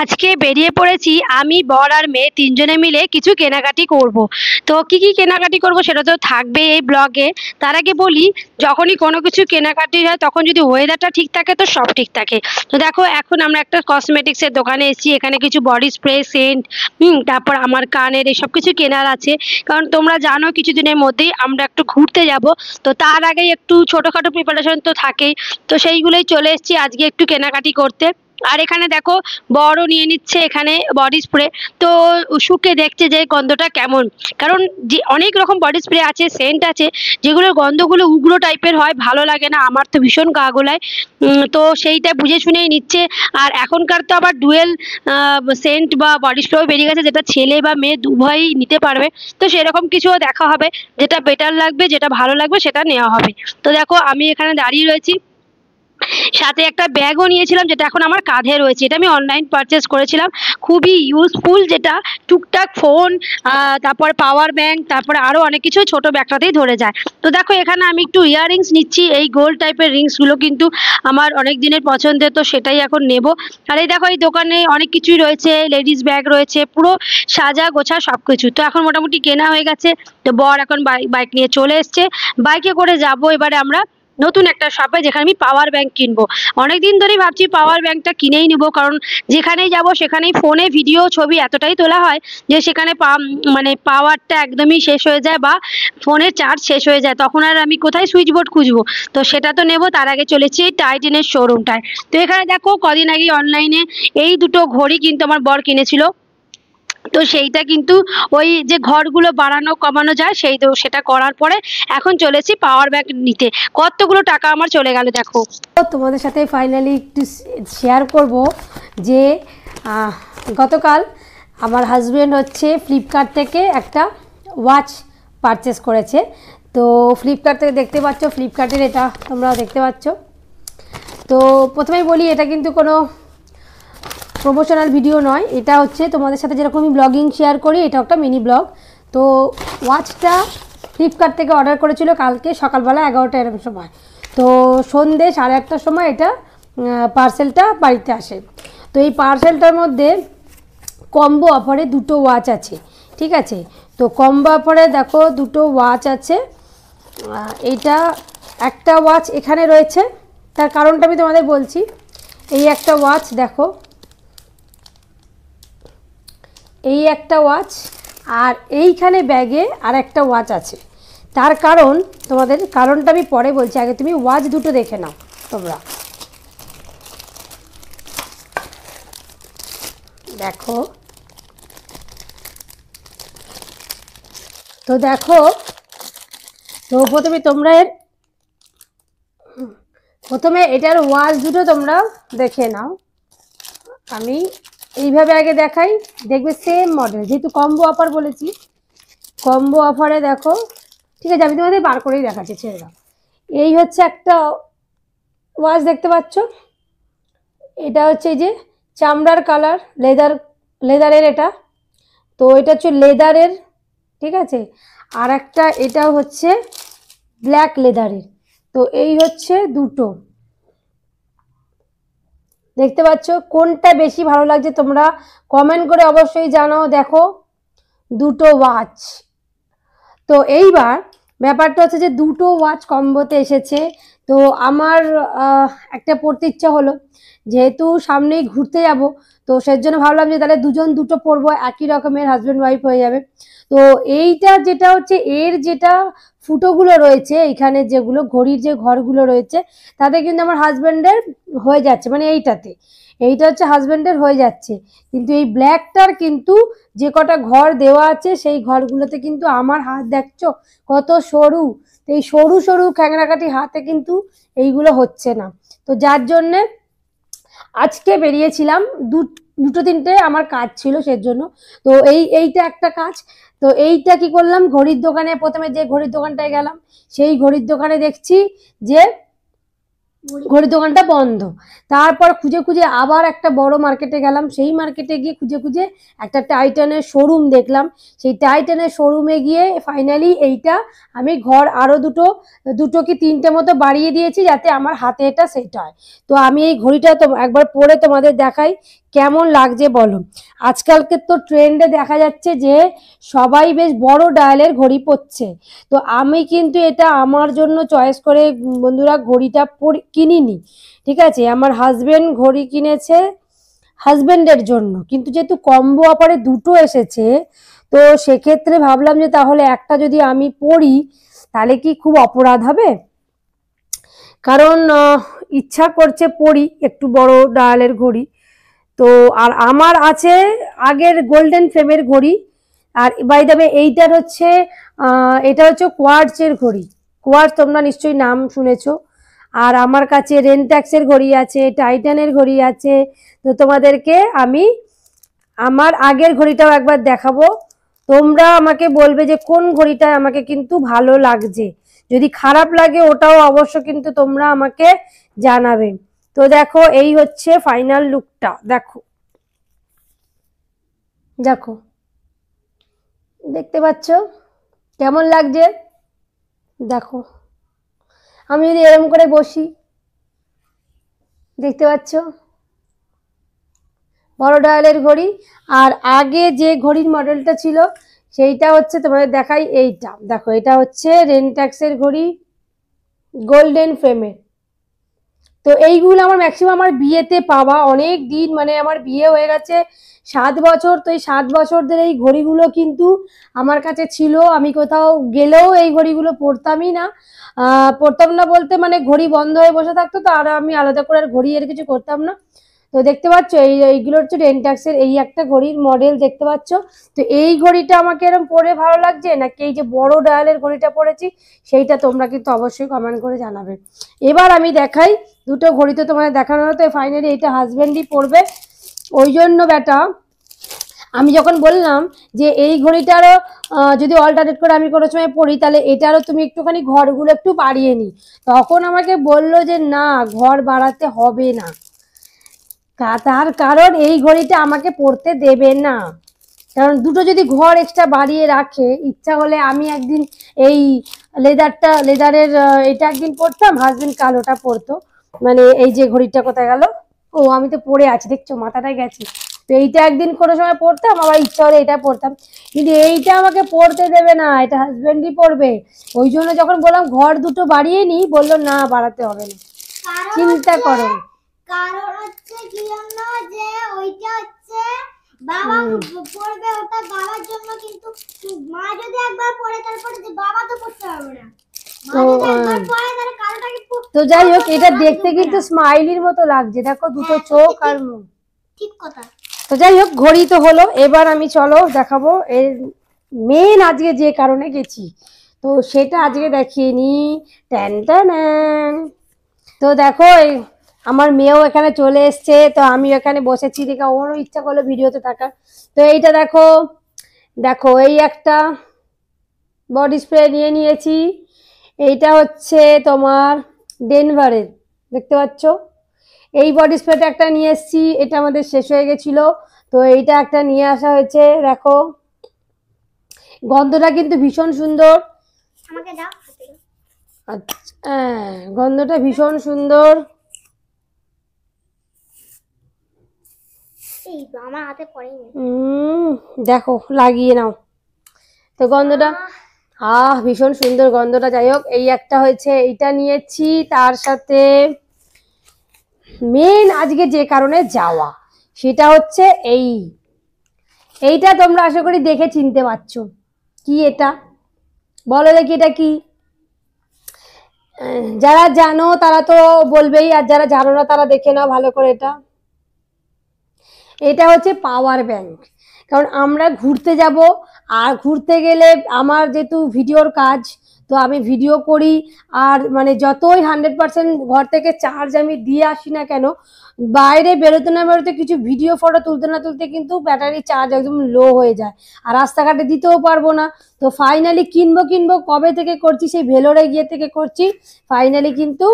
আজকে বেরিয়ে পড়েছি আমি, বর আর মেয়ে তিনজনে মিলে কিছু কেনাকাটি করব। তো কি কি কেনাকাটি করব সেটা তো থাকবে এই ব্লগে। তার আগে বলি, যখনই কোনো কিছু কেনাকাটি হয় তখন যদি ওয়েদারটা ঠিক থাকে তো সব ঠিক থাকে। তো দেখো, এখন আমরা একটা কসমেটিক্সের দোকানে এসেছি, এখানে কিছু বডি স্প্রে, সেন্ট, তারপর আমার কানের এসব কিছু কেনার আছে। কারণ তোমরা জানো কিছুদিনের মধ্যেই আমরা একটু ঘুরতে যাব। তো তার আগেই একটু ছোটোখাটো প্রিপারেশন তো থাকেই। তো সেইগুলোই চলে এসেছি আজকে একটু কেনাকাটি করতে। আর এখানে দেখো, বড়ও নিয়ে নিচ্ছে এখানে বডি স্প্রে। তো শুকে দেখছে যে গন্ধটা কেমন। কারণ যে অনেক রকম বডি স্প্রে আছে, সেন্ট আছে, যেগুলোর গন্ধগুলো উগ্র টাইপের হয়, ভালো লাগে না, আমার তো ভীষণ গা গোলায়। তো সেইটা বুঝে শুনেই নিচ্ছে। আর এখনকার তো আবার ডুয়েল সেন্ট বা বডি স্প্রেও বেরিয়ে গেছে, যেটা ছেলে বা মেয়ে উভয়ই নিতে পারবে। তো সেরকম কিছুও দেখা হবে, যেটা বেটার লাগবে, যেটা ভালো লাগবে সেটা নেওয়া হবে। তো দেখো, আমি এখানে দাঁড়িয়ে রয়েছি, সাথে একটা ব্যাগও নিয়েছিলাম, যেটা এখন আমার কাঁধে রয়েছে। এটা আমি অনলাইন পারচেস করেছিলাম, খুবই ইউজফুল, যেটা টুকটাক ফোন, তারপর পাওয়ার ব্যাংক, তারপরে আরও অনেক কিছু ছোট ব্যাগটাতেই ধরে যায়। তো দেখো, এখানে আমি একটু ইয়াররিংস নিচ্ছি, এই গোল্ড টাইপের রিংসগুলো কিন্তু আমার অনেক দিনের পছন্দের, তো সেটাই এখন নেব। আর এই দেখো, এই দোকানে অনেক কিছুই রয়েছে, লেডিস ব্যাগ রয়েছে, পুরো সাজা গোছা সব কিছু। তো এখন মোটামুটি কেনা হয়ে গেছে। তো বর এখন বাইক নিয়ে চলে এসছে, বাইকে করে যাব এবারে আমরা নতুন একটা শপে, যেখানে আমি পাওয়ার ব্যাংক কিনবো। অনেকদিন ধরেই ভাবছি পাওয়ার ব্যাংকটা কিনেই নিব, কারণ যেখানেই যাব সেখানেই ফোনে ভিডিও ছবি এতটাই তোলা হয় যে সেখানে মানে পাওয়ারটা একদমই শেষ হয়ে যায়, বা ফোনের চার্জ শেষ হয়ে যায়, তখন আর আমি কোথায় সুইচ বোর্ড খুঁজবো। তো সেটা তো নেব, তার আগে চলেছি টাইটেনের শোরুমটায়। তো এখানে দেখো, কদিন আগে অনলাইনে এই দুটো ঘড়ি কিন্তু আমার বর কিনেছিল। তো সেইটা কিন্তু ওই যে ঘরগুলো বাড়ানো কমানো যায়, সেটা করার পরে এখন চলেছি পাওয়ার ব্যাংক নিতে। কতগুলো টাকা আমার চলে গেল দেখো। তোমাদের সাথে ফাইনালি একটু শেয়ার করব যে গতকাল আমার হাজব্যান্ড হচ্ছে ফ্লিপকার্ট থেকে একটা ওয়াচ পারচেস করেছে। তো ফ্লিপকার্ট থেকে দেখতে পাচ্ছ, ফ্লিপকার্টের এটা তোমরা দেখতে পাচ্ছ। তো প্রথমেই বলি, এটা কিন্তু কোনো প্রমোশনাল ভিডিও নয়, এটা হচ্ছে তোমাদের সাথে যেরকম আমি ব্লগিং শেয়ার করি, এটা একটা মিনি ব্লগ। তো ওয়াচটা ফ্লিপকার্ট থেকে অর্ডার করেছিল কালকে সকালবেলা 11টা এরকম সময়। তো সন্ধ্যে 1:30টার সময় এটা পার্সেলটা বাড়িতে আসে। তো এই পার্সেলটার মধ্যে কম্বো অফারে দুটো ওয়াচ আছে, ঠিক আছে। তো কম্বো অফারে দেখো দুটো ওয়াচ আছে। এইটা একটা ওয়াচ এখানে রয়েছে, তার কারণটা আমি তোমাদের বলছি। এই একটা ওয়াচ দেখো, এই একটা ওয়াচ, আর এইখানে ব্যাগে আর একটা ওয়াচ আছে। তার কারণ, তোমাদের কারণটা আমি পরে বলছি, আগে তুমি ওয়াচ দুটো দেখে নাও তোমরা। দেখো, তো দেখো, তো প্রথমে এটার ওয়াচ দুটো তোমরা দেখে নাও। আমি এইভাবে আগে দেখাই, দেখবে সেম মডেল, যেহেতু কম্বো অফার বলেছি, কম্বো অফারে দেখো, ঠিক আছে আমি তোমাদের বার করেই দেখাচ্ছি, ছেড়ে দাও। এই হচ্ছে একটা ওয়াচ দেখতে পাচ্ছ, এটা হচ্ছে এই যে চামড়ার কালার, লেদারের এটা। তো এটা হচ্ছে লেদারের, ঠিক আছে। আর একটা এটা হচ্ছে ব্ল্যাক লেদারের। তো এই হচ্ছে দুটো, দেখতে পাচ্ছ। কোনটা বেশি ভালো লাগছে তোমরা কমেন্ট করে অবশ্যই জানাও। দেখো, দুটো ওয়াচ। তো এইবার ব্যাপারটা হচ্ছে যে দুটো ওয়াচ কম্বোতে এসেছে। তো আমার একটা পড়তে ইচ্ছা হলো, যেহেতু সামনেই ঘুরতে যাব, তো সেজন্য ভাবলাম যে তাহলে দুজন দুটো পরবো, একই রকমের হাজব্যান্ড ওয়াইফ হয়ে যাবে। তো এইটা যেটা হচ্ছে, এর যেটা ফুটোগুলো রয়েছে এখানে, যেগুলো ঘড়ির যে ঘরগুলো রয়েছে, তাতে কিন্তু আমার হাজব্যান্ডের হয়ে যাচ্ছে, মানে এইটা হচ্ছে হাজব্যান্ডের হয়ে যাচ্ছে। কিন্তু এই ব্ল্যাকটার কিন্তু যে কটা ঘর দেওয়া আছে সেই ঘরগুলোতে কিন্তু আমার হাত দেখছো কত সরু। তো এই সরু সরু খ্যাংরাকাটি হাতে কিন্তু এইগুলো হচ্ছে না। তো যার জন্যে আজকে বেরিয়েছিলাম, দুটো তিনটে আমার কাজ ছিল সেজন্য। তো এইটা একটা কাজ। তো এইটা কি করলাম, ঘড়ির দোকানে, প্রথমে যে ঘড়ির দোকানটায় গেলাম, সেই ঘড়ির দোকানে দেখছি যে ঘড়ির দোকানটা বন্ধ। তারপর খুঁজে খুঁজে আবার একটা বড় মার্কেটে গেলাম, সেই মার্কেটে গিয়ে খুঁজে খুঁজে একটা টাইটানের শোরুম দেখলাম। সেই টাইটানের শোরুমে গিয়ে ফাইনালি এইটা আমি ঘর আরো দুটো কি তিনটে মতো বাড়িয়ে দিয়েছি, যাতে আমার হাতে এটা সেট হয়। তো আমি এই ঘড়িটা তো একবার পরে তোমাদের দেখাই কেমন লাগছে বলো। আজকালকে তো ট্রেন্ডে দেখা যাচ্ছে যে সবাই বেশ বড় ডায়ালের ঘড়ি পরছে। তো আমি কিন্তু এটা আমার জন্য চয়েস করে বন্ধুরা ঘড়িটা কিনিনি, ঠিক আছে। আমার হাজবেন্ড ঘড়ি কিনেছে হাজবেন্ডের জন্য, কিন্তু যেহেতু কম্বো অফারে দুটো এসেছে, তো সেক্ষেত্রে ভাবলাম যে তাহলে একটা যদি আমি পরি তাহলে কি খুব অপরাধ হবে, কারণ ইচ্ছা করছে পরি একটু বড় ডায়ালের ঘড়ি। তো আর আমার আছে আগের গোল্ডেন ফ্রেমের ঘড়ি। আর বাই দ্য ওয়ে এইটার হচ্ছে এটা হচ্ছে কোয়ার্টজের ঘড়ি। কোয়ার্টজ তোমরা নিশ্চয়ই নাম শুনেছো। আর আমার কাছে রেনট্যাক্সের ঘড়ি আছে, টাইটানের ঘড়ি আছে। তো তোমাদেরকে আমি আমার আগের ঘড়িটাও একবার দেখাবো, তোমরা আমাকে বলবে যে কোন ঘড়িটা আমাকে কিন্তু ভালো লাগছে। যদি খারাপ লাগে ওটাও অবশ্য কিন্তু তোমরা আমাকে জানাবে। তো দেখো এই হচ্ছে ফাইনাল লুকটা, দেখো দেখো দেখতে পাচ্ছ কেমন লাগছে। দেখো আমি যদি এরকম করে বসি, দেখতে পাচ্ছ বড় ডায়ালের ঘড়ি। আর আগে যে ঘড়ির মডেলটা ছিল সেইটা হচ্ছে তোমাদের দেখাই, এইটা দেখো, এটা হচ্ছে রেনট্যাক্সের ঘড়ি গোল্ডেন ফ্রেমের। তো এইগুলো আমার ম্যাক্সিমাম আমার বিয়েতে পাওয়া, অনেক দিন মানে আমার বিয়ে হয়ে গেছে 7 বছর। তো এই 7 বছর ধরে এই ঘড়িগুলো কিন্তু আমার কাছে ছিল। আমি কোথাও গেলেও এই ঘড়িগুলো পরতামই না। পরতাম না বলতে মানে ঘড়ি বন্ধ হয়ে বসে থাকতো, তো আর আমি আলাদা করে আর ঘড়ি এর কিছু করতাম না। তো দেখতে পাচ্ছ এইগুলো হচ্ছে রেনট্যাক্সের এই একটা ঘড়ির মডেল দেখতে পাচ্ছ। তো এই ঘড়িটা আমাকে এরকম পরে ভালো লাগছে নাকি এই যে বড় ডায়ালের ঘড়িটা পরেছি, সেইটা তোমরা কিন্তু অবশ্যই কমেন্ট করে জানাবে। এবার আমি দেখাই দুটো ঘড়ি, তো তোমাদের দেখানো হতো ফাইনালি এটা হাজবেন্ডই পরবে। ওই জন্য বেটা আমি যখন বললাম যে এই ঘড়িটারও যদি অল্টারনেট করে আমি কোনো সময় পড়ি তাহলে এটারও তুমি একটুখানি ঘরগুলো একটু বাড়িয়ে নি, তখন আমাকে বললো যে না ঘর বাড়াতে হবে না, তার কারণ এই ঘড়িটা আমাকে পরতে দেবে না। কারণ দুটো যদি ঘর এক্সট্রা বাড়িয়ে রাখে, ইচ্ছা হলে আমি একদিন এই লেদারের এটা একদিন পরতাম, হাজবেন্ড কালোটা পরতো। মানে এই যে ঘড়িটা কোথায় গেল, ও আমি তো পরে আছি দেখছো মাথাটা গেছে। তো এইটা একদিন কোনো সময় পরতাম, আবার ইচ্ছা হলে এটা পরতাম, কিন্তু এইটা আমাকে পরতে দেবে না, এটা হাজবেন্ডই পরবে। ওই জন্য যখন বললাম ঘর দুটো বাড়িয়ে নি, বললো না বাড়াতে হবে না। চিন্তা করো, কারণ হচ্ছে কি জন্য যে ওইটা হচ্ছে বাবা পড়বে, ওটা বাবার জন্য, কিন্তু মা যদি একবার পড়ে তারপরে যে বাবা তো পড়তে পারবে না। তো যাই হোক এটা দেখতে কিন্তু স্মাইলির মতো লাগছে, দেখো দুটো চোখ আর মুখ। ঠিক কথা। তো যাই হোক ঘড়ি তো হলো, এবার আমি চলো দেখাবো এর মেন আজকে যে কারণে গেছি, তো সেটা আজকে দেখিয়ে নি। Tan tan. তো দেখো আমার মেয়েও এখানে চলে এসছে, তো আমি এখানে বসেছি দেখে ওরও ইচ্ছা করলো ভিডিওতে থাকার। তো এইটা দেখো, দেখো এই একটা বডি স্প্রে নিয়ে নিয়েছি। এইটা হচ্ছে তোমার ডেনভারের, দেখতে পাচ্ছ এই বডি স্প্রেটা একটা নিয়ে এসেছি, এটা আমাদের শেষ হয়ে গেছিল, তো এইটা একটা নিয়ে আসা হয়েছে। দেখো গন্ধটা কিন্তু ভীষণ সুন্দর। আমাকে দাও। আচ্ছা গন্ধটা ভীষণ সুন্দর। এই আমার হাতে পড়েনি। দেখো লাগিয়ে নাও, তো গন্ধটা ভীষণ সুন্দর গন্ধটা। যাই হোক এই একটা হয়েছে, এইটা নিয়েছি। তার সাথে মেন আজকে যে কারণে যাওয়া সেটা হচ্ছে এইটা তোমরা আশা করি দেখে চিনতে পারছো কি এটা, বলো দেখি এটা কি। যারা জানো তারা তো বলবেই, আর যারা জানো না তারা দেখে নাও ভালো করে। এটা হচ্ছে পাওয়ার ব্যাংক। কারণ আমরা ঘুরতে যাব, আর ঘুরতে গেলে আমার যেহেতু ভিডিওর কাজ, তো আমি ভিডিও করি, আর মানে যতই 100% ঘর থেকে চার্জ আমি দিয়ে আসি না কেন, বাইরে বেরোতে না বেরোতে কিছু ভিডিও ফটো তুলতে না তুলতে কিন্তু ব্যাটারি চার্জ একদম লো হয়ে যায়, আর রাস্তাঘাটে দিতেও পারবো না। তো ফাইনালি কিনবো কবে থেকে করছি, সেই ভেলোরে গিয়ে থেকে করছি, ফাইনালি কিন্তু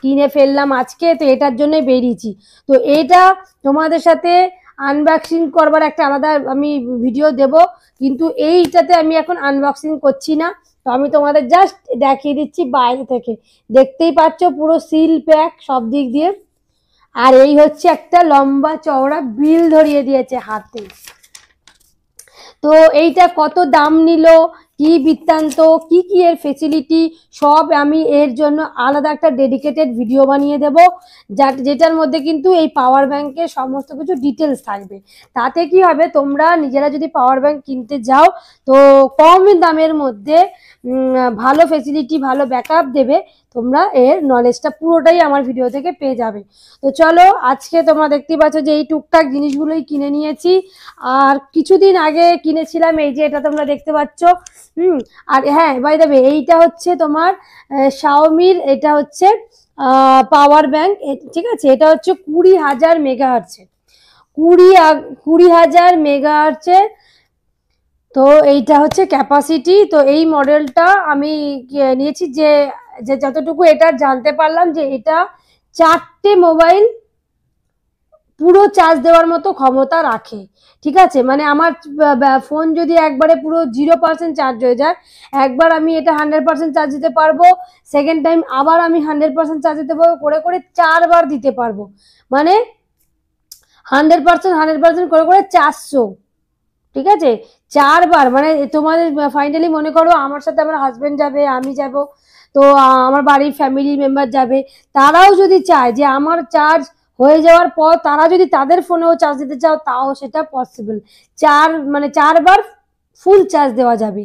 কিনে ফেললাম আজকে। তো এটার জন্যই বেরিয়েছি। তো এটা তোমাদের সাথে আনবক্সিং করবার একটা আলাদা আমি ভিডিও দেব, কিন্তু এইটাতে আমি এখন আনবক্সিং করছি না। তো আমি তোমাদের জাস্ট দেখিয়ে দিচ্ছি বাইরে থেকে, দেখতেই পাচ্ছ পুরো সিল প্যাক সব দিক দিয়ে। আর এই হচ্ছে একটা লম্বা চওড়া বিল ধরিয়ে দিয়েছে হাতে। তো এইটা কত দাম নিল, কি বৃত্তান্ত, কি কি এর ফেসিলিটি, সব আমি এর জন্য আলাদা একটা ডেডিকেটেড ভিডিও বানিয়ে দেব, যেটার মধ্যে কিন্তু এই পাওয়ার ব্যাংকের সমস্ত কিছু ডিটেলস থাকবে। তাতে কি হবে, তোমরা নিজেরা যদি পাওয়ার ব্যাংক কিনতে যাও তো কম দামের মধ্যে ভালো ফেসিলিটি, ভালো ব্যাকআপ দেবে, তোমরা এর নলেজটা পুরোটাই আমার ভিডিও থেকে পেয়ে যাবে। তো চলো, আজকে তোমরা দেখতে পাচ্ছ যে এই টুকটাক জিনিসগুলোই কিনে নিয়েছি। আর কিছুদিন আগে কিনেছিলাম এই যে এটা তোমরা দেখতে পাচ্ছ। আর হ্যাঁ, বাই দ্য ওয়ে, এইটা হচ্ছে তোমার শাওমির, এটা হচ্ছে পাওয়ার ব্যাংক, ঠিক আছে। এটা হচ্ছে 20,000 মেগাহার্টজের, 20,000 মেগাহার্টজের। তো এইটা হচ্ছে ক্যাপাসিটি। তো এই মডেলটা আমি নিয়েছি, যে যতটুকু এটা জানতে পারলাম যে এটা 4টে মোবাইল পুরো চার্জ দেওয়ার মতো ক্ষমতা রাখে, ঠিক আছে। মানে আমার ফোন যদি একবারে পুরো 0% চার্জ হয়ে যায়, একবার আমি এটা 100% চার্জ দিতে পারবো, সেকেন্ড টাইম আবার আমি 100% চার্জ দিতে পারবো, করে করে 4বার দিতে পারবো। মানে 100% করে করে 400, ঠিক আছে, 4বার। মানে তোমাদের ফাইনালি মনে করো আমার সাথে আমার হাজবেন্ড যাবে, আমি যাব, তো আমার বাড়ির ফ্যামিলি মেম্বার যাবে, তারাও যদি চায় যে আমার চার্জ হয়ে যাওয়ার পর তারা যদি তাদের ফোনেও চার্জ দিতে চাও, তাও সেটা পসিবল। 4বার ফুল চার্জ দেওয়া যাবে,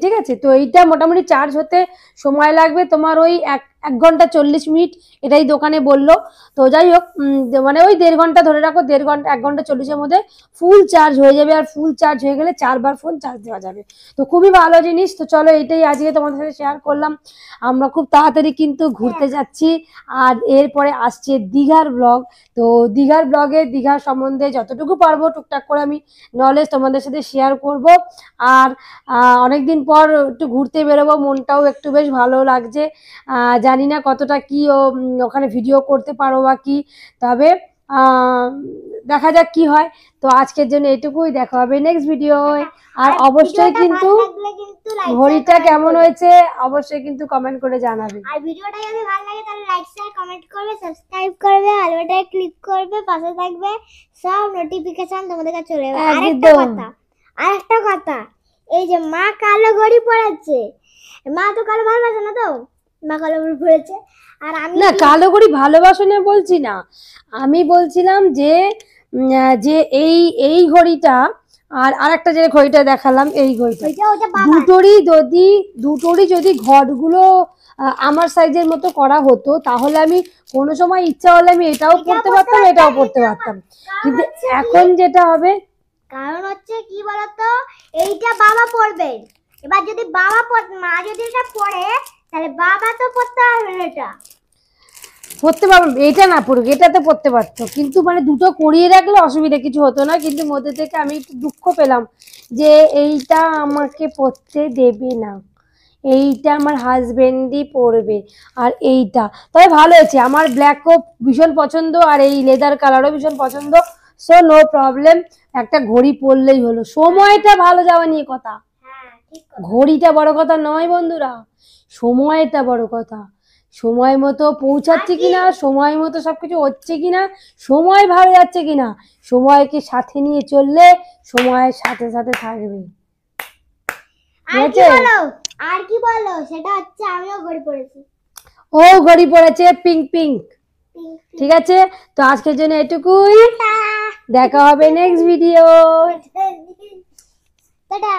ঠিক আছে। তো এইটা মোটামুটি চার্জ হতে সময় লাগবে তোমার ওই 1 ঘন্টা 40 মিনিট, এটাই দোকানে বললো। তো যাই হোক, মানে ওই 1.5 ঘন্টা ধরে রাখো, 1.5 ঘন্টা 1 ঘন্টা 40-এর মধ্যে ফুল চার্জ হয়ে যাবে। আর ফুল চার্জ হয়ে গেলে 4বার ফোন চার্জ দেওয়া যাবে। তো খুবই ভালো জিনিস। তো চলো, এটাই আজকে তোমাদের সাথে শেয়ার করলাম। আমরা খুব তাড়াতাড়ি কিন্তু ঘুরতে যাচ্ছি, আর এরপরে আসছে দীঘার ব্লগ। তো দীঘার ব্লগে দীঘার সম্বন্ধে যতটুকু পারবো টুকটাক করে আমি নলেজ তোমাদের সাথে শেয়ার করব। আর অনেকদিন পর একটু ঘুরতে বেরোবো, মনটাও একটু বেশ ভালো লাগছে। জানি না কতটা কি ওখানে ভিডিও করতে পারো বা কি, তবে দেখা যাক কি হয়। তো আজকের জন্য এটুকুই, দেখা হবে নেক্সট ভিডিও। আর অবশ্যই কিন্তু ঘড়িটা কেমন হয়েছে অবশ্যই কিন্তু কমেন্ট করে জানাবে। আর ভিডিওটা যদি ভালো লাগে তাহলে লাইক শেয়ার কমেন্ট করবে, সাবস্ক্রাইব করবে, আর ওটায় ক্লিক করবে, পাশে থাকবে সব নোটিফিকেশন তোমাদের কাছে চলে যাবে। আরেকটা কথা, এই যে মা কালো ঘড়ি পরেছে, মা তো কালো ভালোবাসে না, তো মা কালো ঘড়ি পরেছে। আর আমি না, কালো ঘড়ি ভালোবাসো না বলছি না, আমি বলছিলাম যে এই ঘড়িটা আর আরেকটা যে ঘড়িটা দেখালাম, এই ঘড়িটা দুটোরই যদি ঘরগুলো আমার সাইজের মতো করা হতো, তাহলে আমি কোনো সময় ইচ্ছা হলে আমি এটাও পড়তে পারতাম, এটাও পড়তে পারতাম। কিন্তু এখন যেটা হবে, কারণ হচ্ছে কি বলতো, এইটা বাবা পড়বে, এবার যদি মা যদি এটা পড়ে তাহলে বাবা তো পড়তে পারবে না, এটা পড়তে পারবো, এটা না পড়ুক, এটা তো পড়তে পারতো। কিন্তু মানে দুটো করিয়ে রাখলে অসুবিধা কিছু হতো না, কিন্তু মধ্যে থেকে আমি একটু দুঃখ পেলাম যে এইটা আমাকে পড়তে দেবে না, এইটা আমার হাজবেন্ডই পরবে। আর এইটা তবে ভালো হয়েছে, আমার ব্ল্যাকও ভীষণ পছন্দ, আর এই লেদার কালারও ভীষণ পছন্দ। সো নো প্রবলেম, একটা ঘড়ি পরলেই হলো। সময়টা ভালো যাওয়া নিয়ে কথা, ঘড়িটা বড় কথা নয় বন্ধুরা, সময়টা বড় কথা। সময় মতো পৌঁছাচ্ছে কিনা, সময় মতো সবকিছু হচ্ছে কিনা, সময় ভালো যাচ্ছে কিনা, সময়কে সাথে নিয়ে চললে সময়ের সাথে সাথে থাকবে। আর কি বলো, সেটা হচ্ছে আমিও ঘড়ি পরেছি, ও ঘড়ি পরেছে পিঙ্ক পিঙ্ক, ঠিক আছে। তো আজকের জন্য এটুকুই, দেখা হবে নেক্সট ভিডিও। টাটা।